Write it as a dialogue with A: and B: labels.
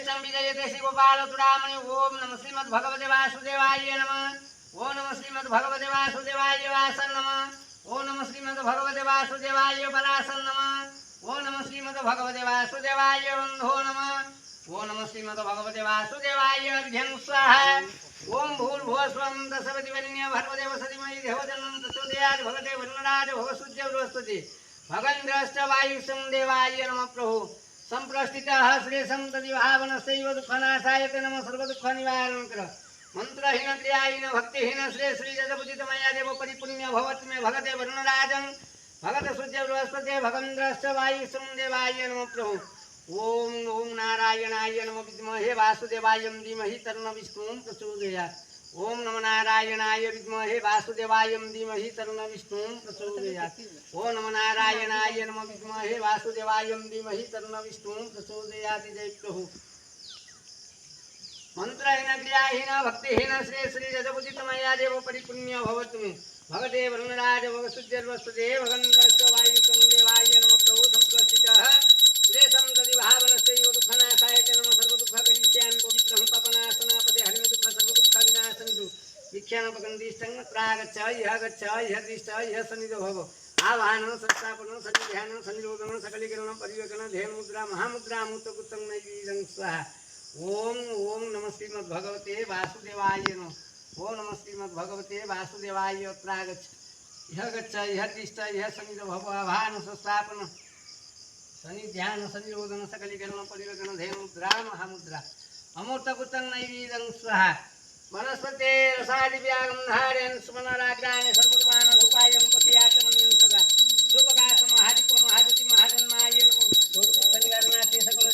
A: विजयते श्री गोपाल चूड़ामणि। ओम नमः श्रीमद् भगवते वासुदेवाय नमः। ओम नमः श्रीमद् भगवते वासुदेवाय वासन नमः। ओम नमः श्रीमद् भगवते वासुदेवाय परासन नमः। ओम नमः श्रीमद् भगवते वासुदेवाय बंधो नमः। ओम नमः श्रीमद् भगवते वासुदेवाय अर्घ्यं स्वाहा। ओम भूर्भुवः स्वं तत्सवितुर्वरेण्यं भर्गो देवस्य धीमहि धियो यो नः प्रचोदयात्। भगवते वरुणराज भवसूर्य बृहस्पति भगन्द्रश्च वायुसं देवाय नमः। प्रभु संप्रस्थितः श्रेयसं तदिभावनस्यैव दुःखनाशाय ते नमः। सर्वदुःखनिवारणकर मंत्रहीन क्रियाहीन भक्तिहीन श्रेय श्री जगपूजित मया देव परिपुण्य भवत् मे भगते वरुणराजं भगत सूर्य बृहस्पति भगन्द्रश्च वायुसं देवाय नमः। प्रभु ओम ओम नारायणाय नमः विद्महे वासुदेवाय धीमहि तन्नो विष्णुं प्रचोदयात्। ओम नमो नारायणाय विद्महे वासुदेवाय धीमहि तन्नो विष्णुं प्रचोदयात्। ओम नमो नारायणाय नमः विद्महे वासुदेवाय धीमहि तन्नो विष्णुं प्रचोदयात्। जय प्रभु मंत्रहीन क्रियाहीन भक्तिहीन श्री श्री जगपूजित मया देव परिपुण्य भवतु मे भगते वरुणराज भवसूर्यर्वस्पते भगन्द्रश्च वायुसं देवाय नमः। प्रभु संप्रस्थितः श्रेयसं तदिभावनस्यैव दुःखनाशाय ते नमः। सर्वदुःखकरीष्यामि पवित्रं पापनाशनापदे हरिमे दुःख सर्वदुःखविनाशन्तु भिक्षानुपगन्धिष्ठं प्रागच्छ इह गच्छ इह तिष्ठ इह सन्निधो भव। आवाहनं संस्थापनं सन्निध्यानं सन्निरोधनं सकलीकरणं परिवेकनं ध्येयमुद्रा महामुद्रा मूर्तकृतं नैवेद्यं स्वाहा। ओम ओम नमः श्रीमद् भगवते वासुदेवाय नमः। ओम नमः श्रीमद् भगवते वासुदेवाय प्रागच्छ इह गच्छ इह तिष्ठ इह सन्निधो भव। आवाहनं संस्थापनं सन्निध्यान संयोजन सकलीकरण परिवेकन ध्येयमुद्रा महामुद्रा अमूर्तकृतं नैवेद्यं स्वाहा। वनस्पते रसादिव्यागं धारयन् सुमनराग्राणि सर्वदुवान धूपायं पतियाचमनीयं सदा सुपकाशं महादीपं महाज्योति महाजन्माय नमः। सकल